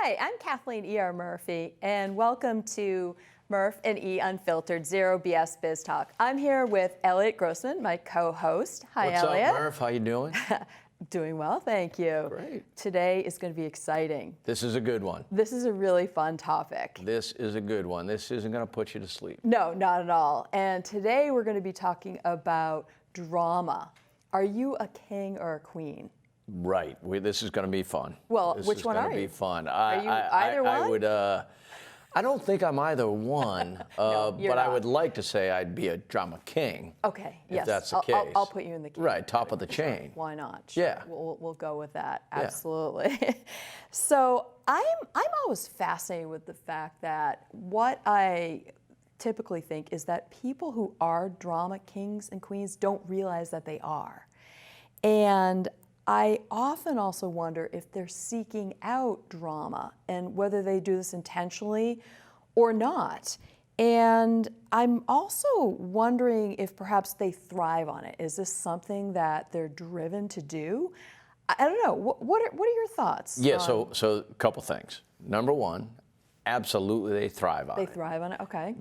Hi, I'm Kathleen E.R. Murf+E, and welcome to Murf+E Unfiltered, Zero BS Biz Talk. I'm here with Eliot Grossman, my co-host. Hi, What's Eliot. up, Murf? How you doing? Doing well, thank you. Great. Today is going to be exciting. This is a good one. This is a really fun topic. This is a good one. This isn't going to put you to sleep. No, not at all. And today we're going to be talking about drama. Are you a king or a queen? Right. This is going to be fun. Well, this which one are you? This is going to be fun. Are you either one? I would. I don't think I'm either one. No, you're but not. I would like to say I'd be a drama king. Okay. If Yes. that's the case. I'll put you in the king. Right. Top of the chain. Why not? Sure. Yeah. We'll go with that. Yeah. Absolutely. So I'm always fascinated with the fact that what I typically think is that people who are drama kings and queens don't realize that they are. And I often also wonder if they're seeking out drama and whether they do this intentionally or not. And I'm also wondering if perhaps they thrive on it. Is this something that they're driven to do? I don't know. What are your thoughts? Yeah. So a couple things. Number one, absolutely they thrive on it. They thrive on it. Okay.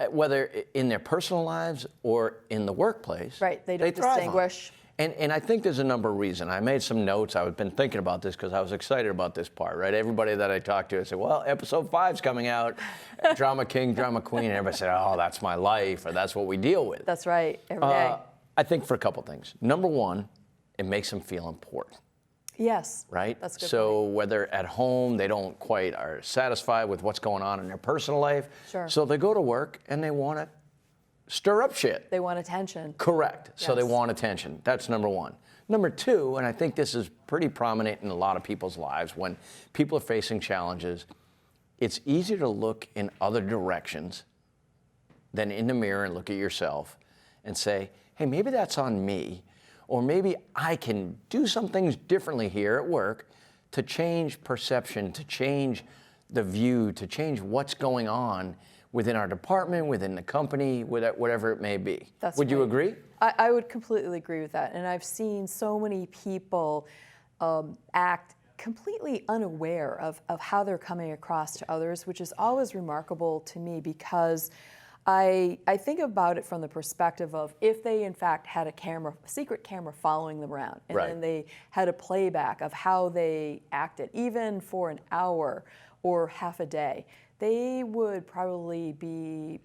Whether in their personal lives or in the workplace. Right. They don't thrive on it. distinguish. And I think there's a number of reasons. I made some notes. I've been thinking about this because I was excited about this part, right? Everybody that I talked to, I said, well, episode 5's coming out, drama king, drama queen. And everybody said, oh, that's my life, or that's what we deal with. That's right. Every day. I think for a couple things. Number one, it makes them feel important. Yes. Right? That's a good so whether at home they don't quite are satisfied with what's going on in their personal life. Sure. So they go to work and they want to stir up shit. They want attention. Correct. So they Yes. want attention. That's number one. Number two, and I think this is pretty prominent in a lot of people's lives, when people are facing challenges, it's easier to look in other directions than in the mirror and look at yourself and say, hey, maybe that's on me, or maybe I can do some things differently here at work to change perception, to change the view, to change what's going on within our department, within the company, whatever it may be. Would you right. agree? I would completely agree with that. And I've seen so many people act completely unaware of how they're coming across to others, which is always remarkable to me because I think about it from the perspective of if they in fact had a secret camera following them around, and Right. then they had a playback of how they acted, even for an hour or half a day, they would probably be,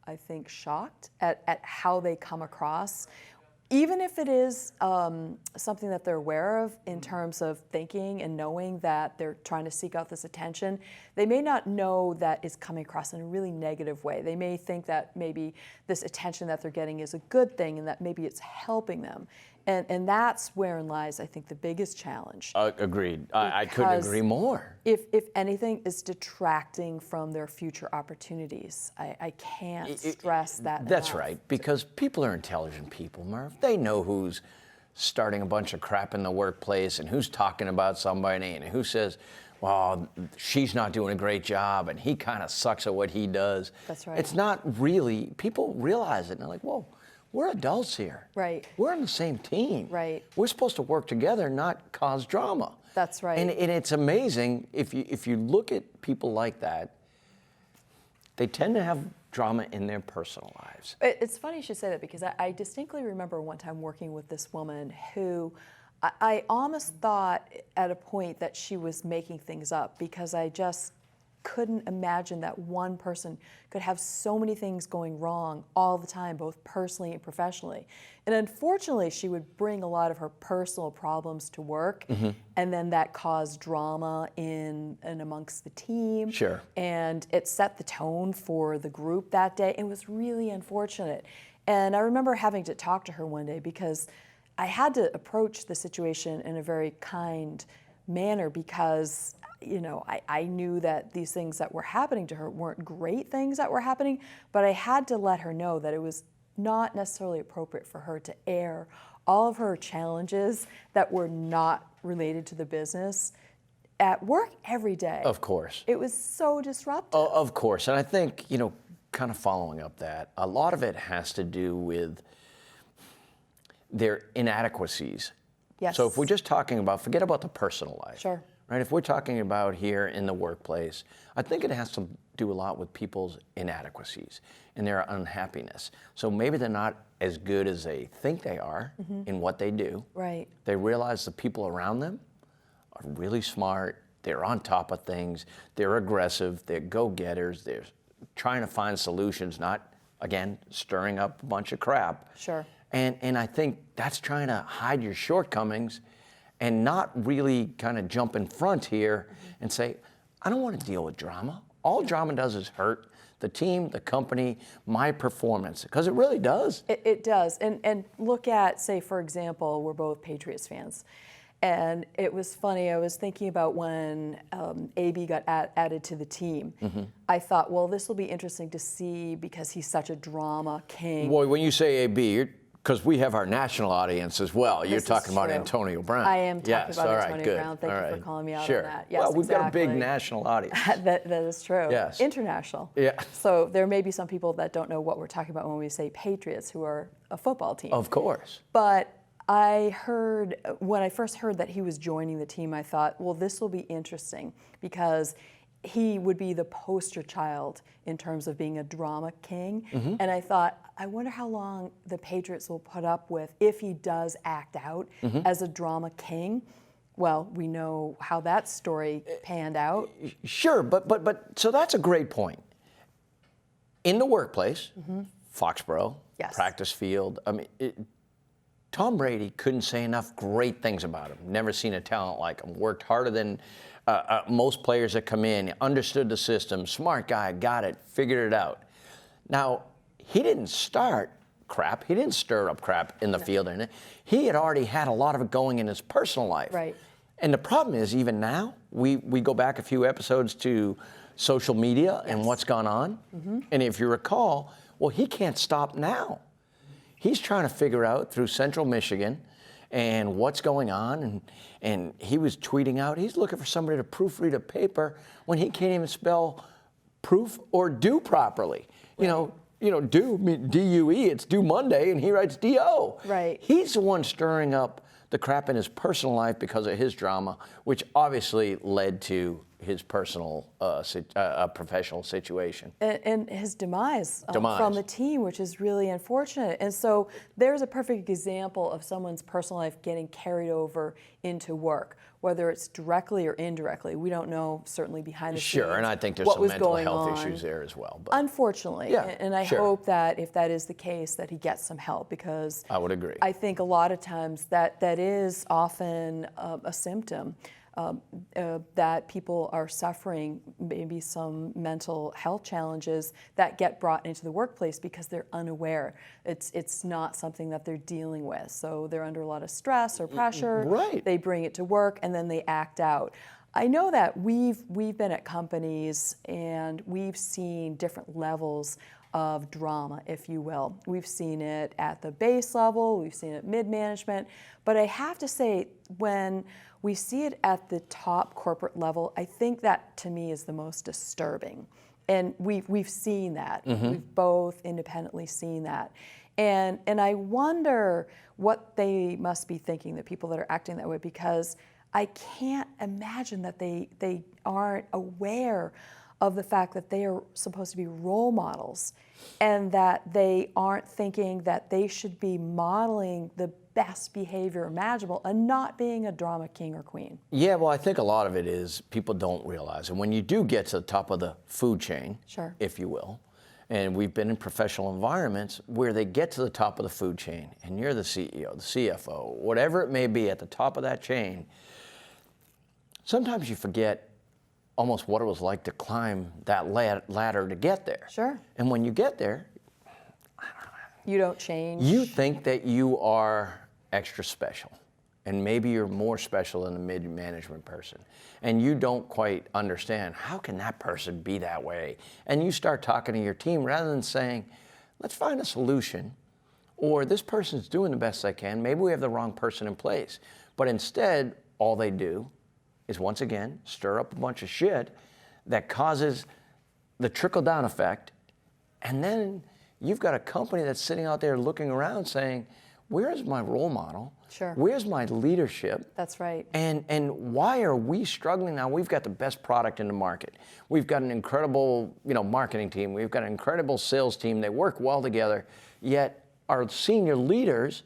I think, shocked at how they come across, even if it is something that they're aware of in terms of thinking and knowing that they're trying to seek out this attention. They may not know that it's coming across in a really negative way. They may think that maybe this attention that they're getting is a good thing and that maybe it's helping them. And that's wherein lies, I think, the biggest challenge. Agreed. I couldn't agree more. If anything is detracting from their future opportunities, I can't stress that That's enough. right, because people are intelligent people, Murph. They know who's starting a bunch of crap in the workplace and who's talking about somebody and who says, well, she's not doing a great job and he kind of sucks at what he does. That's right. It's not really, people realize it and they're like, whoa, we're adults here. Right. We're on the same team. Right. We're supposed to work together, not cause drama. That's right. And it's amazing, if you look at people like that, they tend to have drama in their personal lives. It's funny you should say that because I distinctly remember one time working with this woman who I almost thought at a point that she was making things up because I just couldn't imagine that one person could have so many things going wrong all the time, both personally and professionally. And unfortunately, she would bring a lot of her personal problems to work, and then that caused drama in and amongst the team. Sure. And it set the tone for the group that day. It was really unfortunate. And I remember having to talk to her one day because I had to approach the situation in a very kind manner because I knew that these things that were happening to her weren't great things that were happening, but I had to let her know that it was not necessarily appropriate for her to air all of her challenges that were not related to the business at work every day. Of course. It was so disruptive. Of course. And I think, kind of following up that, a lot of it has to do with their inadequacies. Yes. So if we're just talking about, forget about the personal life. Sure. right? If we're talking about here in the workplace, I think it has to do a lot with people's inadequacies and their unhappiness. So maybe they're not as good as they think they are in what they do. Right. They realize the people around them are really smart, they're on top of things, they're aggressive, they're go-getters, they're trying to find solutions, not, again, stirring up a bunch of crap. Sure. And I think that's trying to hide your shortcomings and not really kind of jump in front here and say, I don't want to deal with drama. All drama does is hurt the team, the company, my performance, because it really does. It does. And look at, say, for example, we're both Patriots fans. And it was funny, I was thinking about when AB got added to the team. I thought, well, this will be interesting to see because he's such a drama king. Boy, when you say AB, because we have our national audience as well. You're This is talking about true. Antonio Brown. I am talking Yes, about all right, Antonio good. Brown. Thank All you right. for calling me out Sure. on that. Yes, well, we've got a big exactly. national audience. That is true. Yes. International. Yeah. So there may be some people that don't know what we're talking about when we say Patriots, who are a football team. Of course. But I heard, when I first heard that he was joining the team, I thought, well, this will be interesting because he would be the poster child in terms of being a drama king. And I thought, I wonder how long the Patriots will put up with if he does act out as a drama king. Well, we know how that story panned out. Sure, but so that's a great point. In the workplace, Foxborough, Yes. practice field, I mean, Tom Brady couldn't say enough great things about him. Never seen a talent like him. Worked harder than most players that come in. Understood the system. Smart guy. Got it. Figured it out. Now, he didn't start crap. He didn't stir up crap in the field. He had already had a lot of it going in his personal life. Right. And the problem is, even now, we go back a few episodes to social media and what's gone on. And if you recall, well, he can't stop now. He's trying to figure out through Central Michigan and what's going on, and he was tweeting out he's looking for somebody to proofread a paper when he can't even spell proof or do properly. Right. Do D-U-E, it's due Monday, and he writes D-O. Right. He's the one stirring up the crap in his personal life because of his drama, which obviously led to his personal, professional situation. And his demise from the team, which is really unfortunate. And so there's a perfect example of someone's personal life getting carried over into work, whether it's directly or indirectly. We don't know, certainly behind the scenes. Sure, and I think there's what some was mental going health on. issues there as well. But Unfortunately, Yeah, and I sure. hope that if that is the case, that he gets some help, because I would agree. I think a lot of times that is often a symptom that people are suffering maybe some mental health challenges that get brought into the workplace because they're unaware. It's not something that they're dealing with. So they're under a lot of stress or pressure. Right. They bring it to work and then they act out. I know that we've been at companies and we've seen different levels of drama, if you will. We've seen it at the base level, we've seen it mid-management, but I have to say, when we see it at the top corporate level, I think that to me is the most disturbing. And we've seen that. We've both independently seen that. And I wonder what they must be thinking, the people that are acting that way, because I can't imagine that they aren't aware of the fact that they are supposed to be role models and that they aren't thinking that they should be modeling the best behavior imaginable and not being a drama king or queen. Yeah, well, I think a lot of it is people don't realize. And when you do get to the top of the food chain, Sure. if you will, and we've been in professional environments where they get to the top of the food chain and you're the CEO, the CFO, whatever it may be at the top of that chain, sometimes you forget almost what it was like to climb that ladder to get there. Sure. And when you get there, You don't change. you think that you are extra special. And maybe you're more special than a mid-management person. And you don't quite understand, how can that person be that way? And you start talking to your team rather than saying, let's find a solution. Or this person's doing the best they can. Maybe we have the wrong person in place. But instead, all they do is, once again, stir up a bunch of shit that causes the trickle-down effect. And then you've got a company that's sitting out there looking around saying, where is my role model? Sure. Where's my leadership? That's right. And why are we struggling now? We've got the best product in the market. We've got an incredible, marketing team. We've got an incredible sales team. They work well together. Yet our senior leaders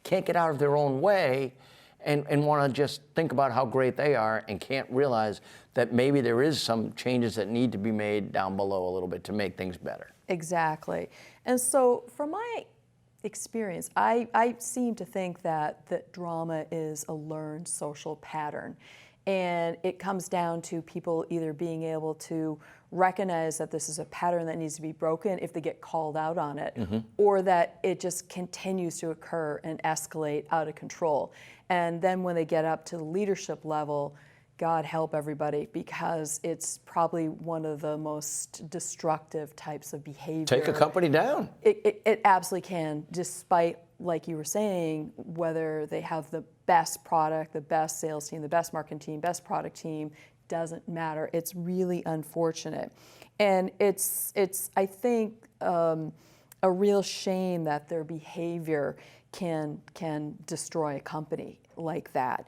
can't get out of their own way and want to just think about how great they are and can't realize that maybe there is some changes that need to be made down below a little bit to make things better. Exactly. And so from my experience, I seem to think that drama is a learned social pattern. And it comes down to people either being able to recognize that this is a pattern that needs to be broken if they get called out on it, or that it just continues to occur and escalate out of control. And then when they get up to the leadership level, God help everybody, because it's probably one of the most destructive types of behavior. Take a company down. It absolutely can, despite, like you were saying, whether they have the best product, the best sales team, the best marketing team, best product team, doesn't matter. It's really unfortunate. And it's I think, a real shame that their behavior can destroy a company like that.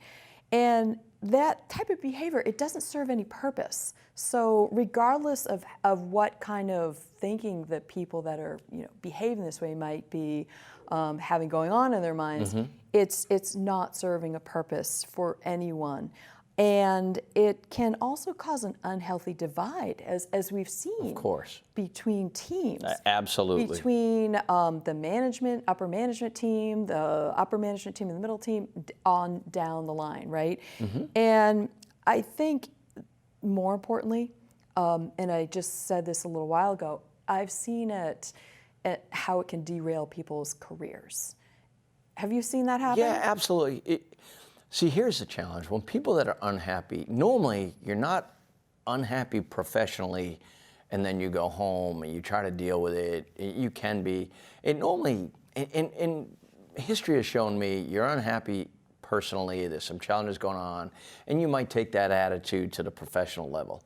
And that type of behavior, it doesn't serve any purpose. So regardless of what kind of thinking that people that are behaving this way might be having going on in their minds, it's not serving a purpose for anyone. And it can also cause an unhealthy divide, as we've seen. Of course. Between teams. Absolutely. Between the management, upper management team, the upper management team and the middle team, on down the line, right? And I think, more importantly, and I just said this a little while ago, I've seen it, how it can derail people's careers. Have you seen that happen? Yeah, absolutely. See, here's the challenge. When people that are unhappy, normally you're not unhappy professionally and then you go home and you try to deal with it. You can be. It normally, in history has shown me, you're unhappy personally, there's some challenges going on, and you might take that attitude to the professional level.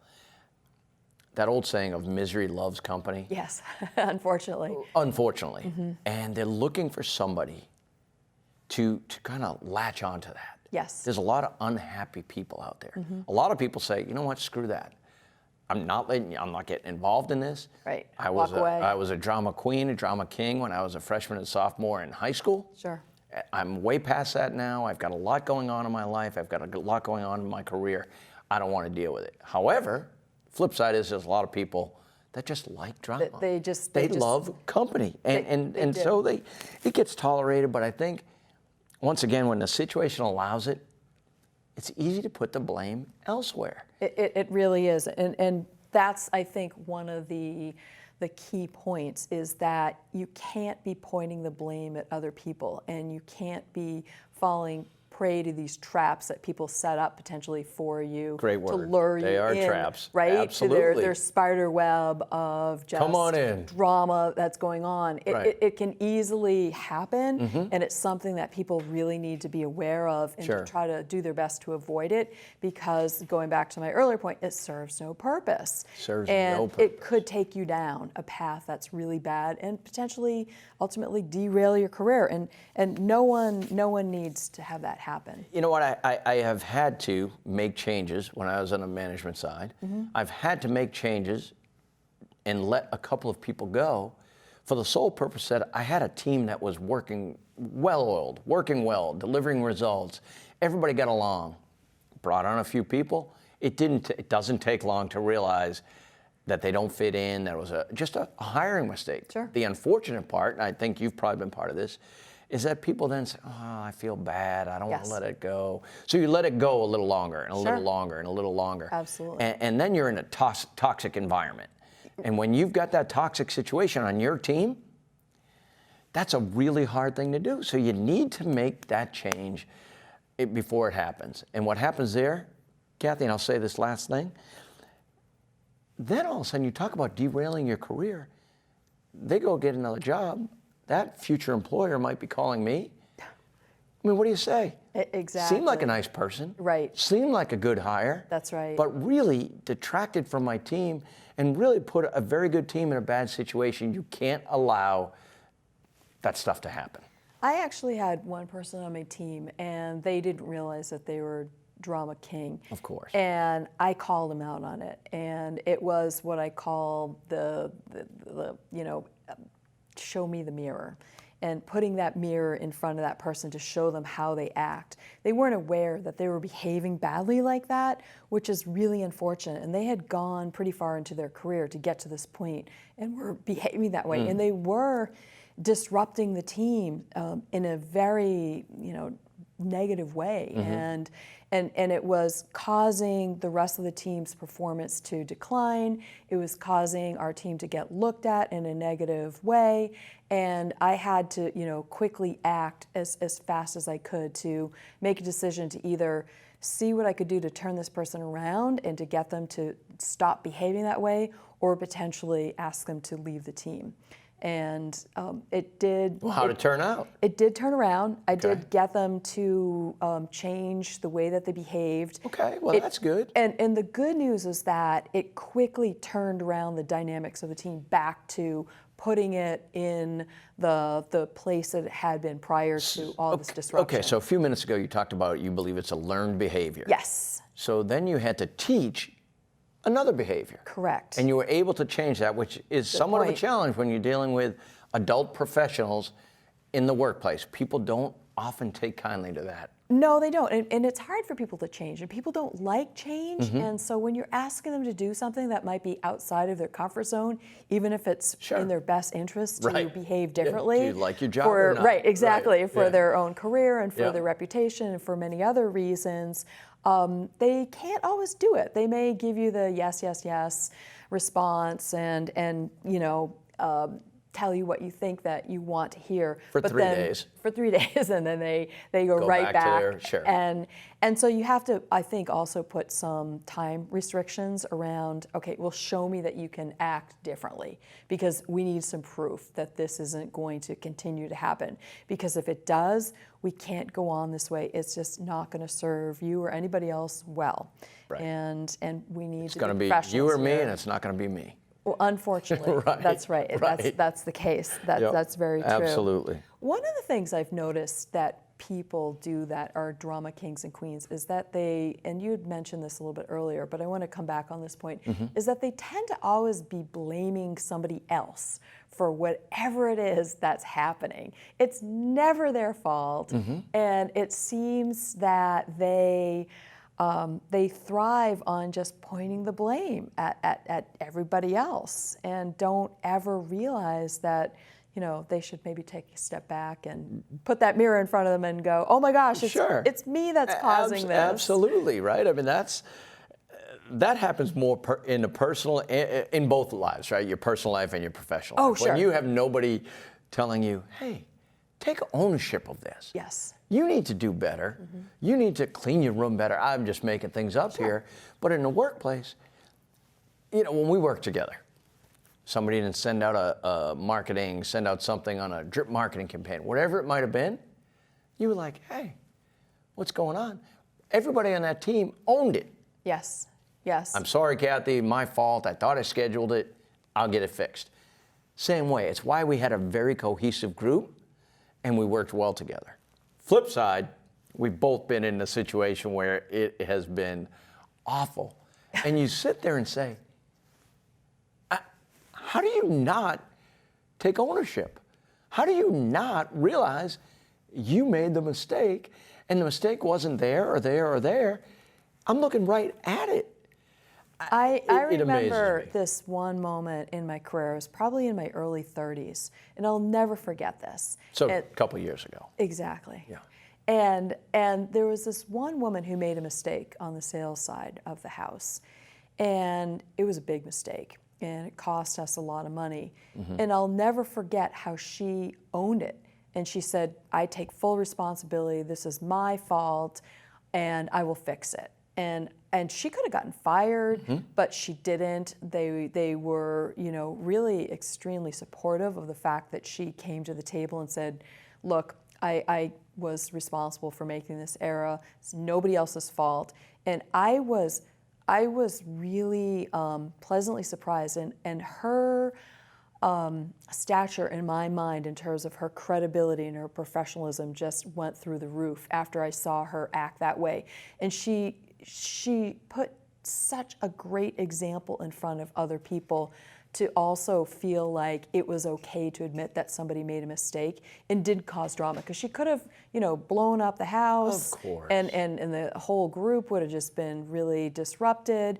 That old saying of misery loves company. Yes, unfortunately. Unfortunately. And they're looking for somebody to kind of latch onto that. Yes. There's a lot of unhappy people out there. A lot of people say, you know what, screw that. I'm not getting involved in this. Right. I Walk away. was a drama queen, a drama king when I was a freshman and sophomore in high school. Sure. I'm way past that now. I've got a lot going on in my life. I've got a lot going on in my career. I don't want to deal with it. However, flip side is there's a lot of people that just like drama. They love company. And so it gets tolerated, but I think, once again, when the situation allows it, it's easy to put the blame elsewhere. It really is. And that's, I think, one of the key points, is that you can't be pointing the blame at other people, and you can't be falling prey to these traps that people set up potentially for you. Great word. To lure you in. They are traps. Right? Absolutely. To their spider web of just come on in. Drama that's going on. Right. It can easily happen, and it's something that people really need to be aware of and to try to do their best to avoid it, because, going back to my earlier point, it serves no purpose. And it could take you down a path that's really bad and potentially ultimately derail your career. And no one needs to have that happen. You know what, I have had to make changes when I was on the management side. I've had to make changes and let a couple of people go for the sole purpose that I had a team that was working well-oiled, working well, delivering results. Everybody got along. Brought on a few people. It doesn't take long to realize that they don't fit in. That was just a hiring mistake. Sure. The unfortunate part, and I think you've probably been part of this, is that people then say, oh, I feel bad, I don't want to let it go. So you let it go a little longer and a little longer and a little longer. Absolutely. And then you're in a toxic environment. And when you've got that toxic situation on your team, that's a really hard thing to do. So you need to make that change before it happens. And what happens there, Kathy, and I'll say this last thing, then all of a sudden you talk about derailing your career, they go get another job. That future employer might be calling me. I mean, what do you say? Exactly. Seemed like a nice person. Right. Seemed like a good hire. That's right. But really detracted from my team and really put a very good team in a bad situation. You can't allow that stuff to happen. I actually had one person on my team, and they didn't realize that they were drama king. Of course. And I called them out on it, and it was what I call the show me the mirror, and putting that mirror in front of that person to show them how they act. They weren't aware that they were behaving badly like that, which is really unfortunate. And they had gone pretty far into their career to get to this point and were behaving that way. And they were disrupting the team in a very, negative way. And it was causing the rest of the team's performance to decline. It was causing our team to get looked at in a negative way. And I had to, quickly act as fast as I could to make a decision to either see what I could do to turn this person around and to get them to stop behaving that way, or potentially ask them to leave the team. And it did. Well, how did it turn out? It did turn around. I did get them to change the way that they behaved. Okay, well, that's good. And the good news is that it quickly turned around the dynamics of the team back to putting it in the place that it had been prior to all this disruption. Okay, so a few minutes ago you talked about you believe it's a learned behavior. Yes. So then you had to teach another behavior. Correct. And you were able to change that, which is somewhat of a point. challenge when you're dealing with adult professionals in the workplace. People don't often take kindly to that. No, they don't. And it's hard for people to change. And people don't like change. And so when you're asking them to do something that might be outside of their comfort zone, even if it's in their best interest to behave differently. Do you like your job or not? Right, exactly. For their own career and for their reputation and for many other reasons. They can't always do it. They may give you the yes, yes, yes response and tell you what you think that you want to hear. For 3 days. For 3 days, and then they go right back. To their, And so you have to, I think, also put some time restrictions around, okay, well, show me that you can act differently, because we need some proof that this isn't going to continue to happen. Because if it does, we can't go on this way. It's just not going to serve you or anybody else well. Right. And we need to be be professionals you or me, here. and it's not going to be me. Well, unfortunately, that's right. That's the case. That's very true. Absolutely. One of the things I've noticed that people do that are drama kings and queens is that they, and you had mentioned this a little bit earlier, but I want to come back on this point, is that they tend to always be blaming somebody else for whatever it is that's happening. It's never their fault, and it seems that they thrive on just pointing the blame at everybody else, and don't ever realize that they should maybe take a step back and put that mirror in front of them and go, oh my gosh, it's me that's causing this. Absolutely, right? I mean, that happens more in a personal, in both lives, right? Your personal life and your professional life. Sure. When you have nobody telling you, hey, take ownership of this. Yes. You need to do better. You need to clean your room better. I'm just making things up here. But in the workplace, when we work together, somebody didn't send out send out something on a drip marketing campaign, whatever it might have been, you were like, hey, what's going on? Everybody on that team owned it. Yes. Yes. I'm sorry, Kathy, my fault. I thought I scheduled it. I'll get it fixed. Same way. It's why we had a very cohesive group and we worked well together. Flip side, we've both been in a situation where it has been awful. And you sit there and say, how do you not take ownership? How do you not realize you made the mistake and the mistake wasn't there or there or there? I'm looking right at it. I remember this one moment in my career. It was probably in my early 30s, and I'll never forget this. So a couple years ago. Exactly. Yeah. And there was this one woman who made a mistake on the sales side of the house, and it was a big mistake, and it cost us a lot of money. And I'll never forget how she owned it. And she said, I take full responsibility. This is my fault, and I will fix it. And she could have gotten fired, but she didn't. They were, really extremely supportive of the fact that she came to the table and said, look, I was responsible for making this error. It's nobody else's fault. And I was really pleasantly surprised. And her stature in my mind in terms of her credibility and her professionalism just went through the roof after I saw her act that way. And she put such a great example in front of other people to also feel like it was okay to admit that somebody made a mistake and did cause drama, because she could have, blown up the house. Of course. And the whole group would have just been really disrupted.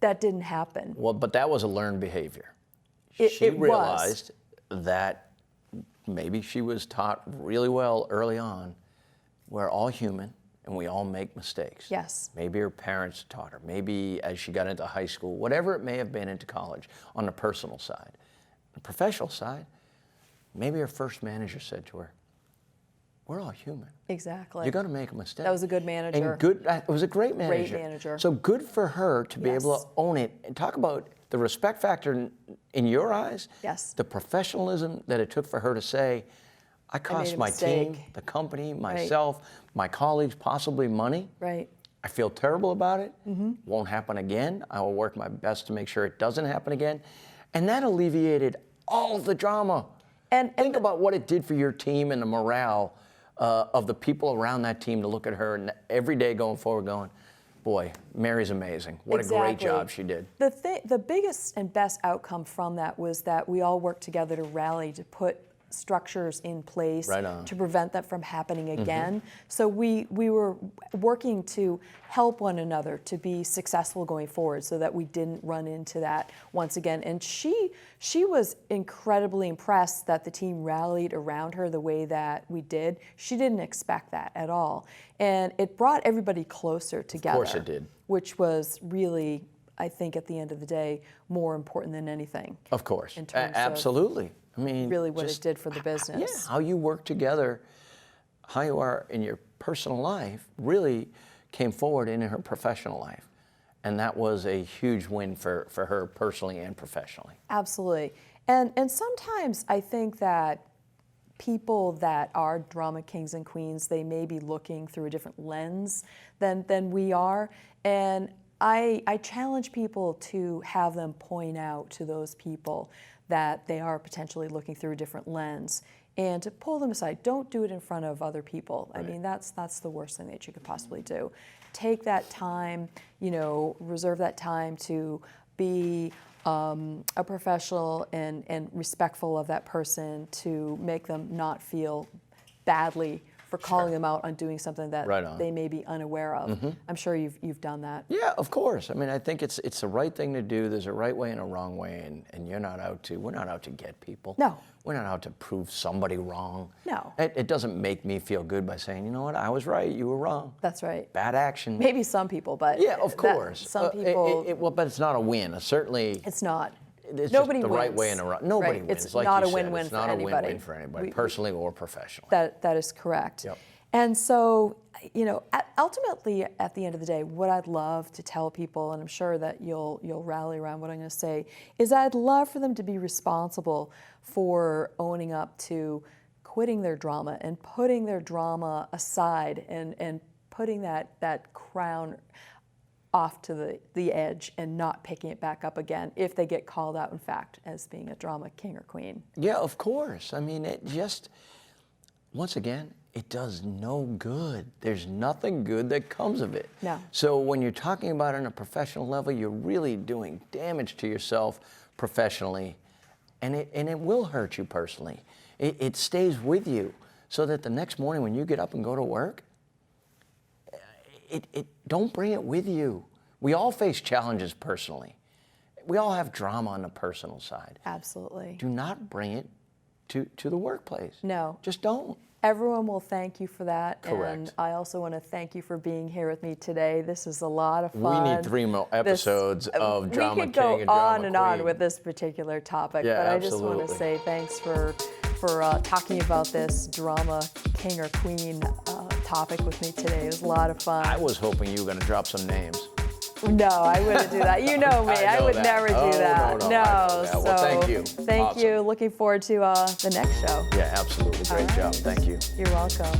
That didn't happen. Well, but that was a learned behavior. It She was. realized that maybe she was taught really well early on, we're all human and we all make mistakes. Yes. Maybe her parents taught her. Maybe as she got into high school, whatever it may have been into college, on the personal side. The professional side, maybe her first manager said to her, we're all human. Exactly. You're going to make a mistake. That was a good manager. And it was a great manager. Great manager. So good for her to be Yes. able to own it. And talk about the respect factor in your eyes. Yes. The professionalism that it took for her to say, I cost a my team, mistake. the company, myself, my colleagues, possibly money. Right. I feel terrible about it. Won't happen again. I will work my best to make sure it doesn't happen again. And that alleviated all of the drama. And Think about what it did for your team and the morale of the people around that team to look at her and every day going forward going, boy, Mary's amazing. What a great job she did. The biggest and best outcome from that was that we all worked together to rally, to put structures in place Right on. to prevent that from happening again. So we were working to help one another to be successful going forward so that we didn't run into that once again. And she was incredibly impressed that the team rallied around her the way that we did. She didn't expect that at all. And it brought everybody closer together. Of course it did. Which was really, I think, at the end of the day, more important than anything. Of course. In terms of absolutely. I mean, really what just it did for the business. Yeah, how you work together, how you are in your personal life really came forward in her professional life. And that was a huge win for her personally and professionally. Absolutely. And sometimes I think that people that are drama kings and queens, they may be looking through a different lens than we are. And I challenge people to have them point out to those people that they are potentially looking through a different lens and to pull them aside. Don't do it in front of other people. Right. I mean, that's the worst thing that you could possibly do. Take that time, reserve that time to be a professional and respectful of that person, to make them not feel badly for calling them out on doing something that Right on. they may be unaware of. I'm sure you've done that. Yeah, of course. I mean, I think it's the right thing to do. There's a right way and a wrong way, and we're not out to get people. No. We're not out to prove somebody wrong. No. It doesn't make me feel good by saying, you know what, I was right, you were wrong. That's right. Bad action. Maybe some people, but Yeah, of course. some people, Well, but it's not a win. Certainly, it's not. it's Nobody just the right wins. way and a wrong. Nobody Right. wins. It's like not you a said. win-win It's for not anybody. a win-win for anybody, personally or professionally. That is correct. Yep. And so, ultimately, at the end of the day, what I'd love to tell people, and I'm sure that you'll rally around what I'm going to say, is I'd love for them to be responsible for owning up to quitting their drama and putting their drama aside and putting that crown off to the edge and not picking it back up again if they get called out, in fact, as being a drama king or queen. Yeah, of course. I mean, it just, once again, it does no good. There's nothing good that comes of it. No. So when you're talking about it on a professional level, you're really doing damage to yourself professionally, and it will hurt you personally. It stays with you so that the next morning when you get up and go to work, don't bring it with you. We all face challenges personally. We all have drama on the personal side. Absolutely. Do not bring it to the workplace. No. Just don't. Everyone will thank you for that. Correct. And I also want to thank you for being here with me today. This is a lot of fun. We need 3 more episodes of Drama We could King go and Drama on and on Queen. with this particular topic, Yeah, but I just want to absolutely. say thanks for talking about this drama king or queen topic with me today. It was a lot of fun. I was hoping you were going to drop some names. No, I wouldn't do that. You know me. I I know would that. never do Oh, that. no, I know that. Well, thank you. Thank Awesome. you. Looking forward to the next show. Yeah, absolutely. Great All job. right. Thank you. You're welcome.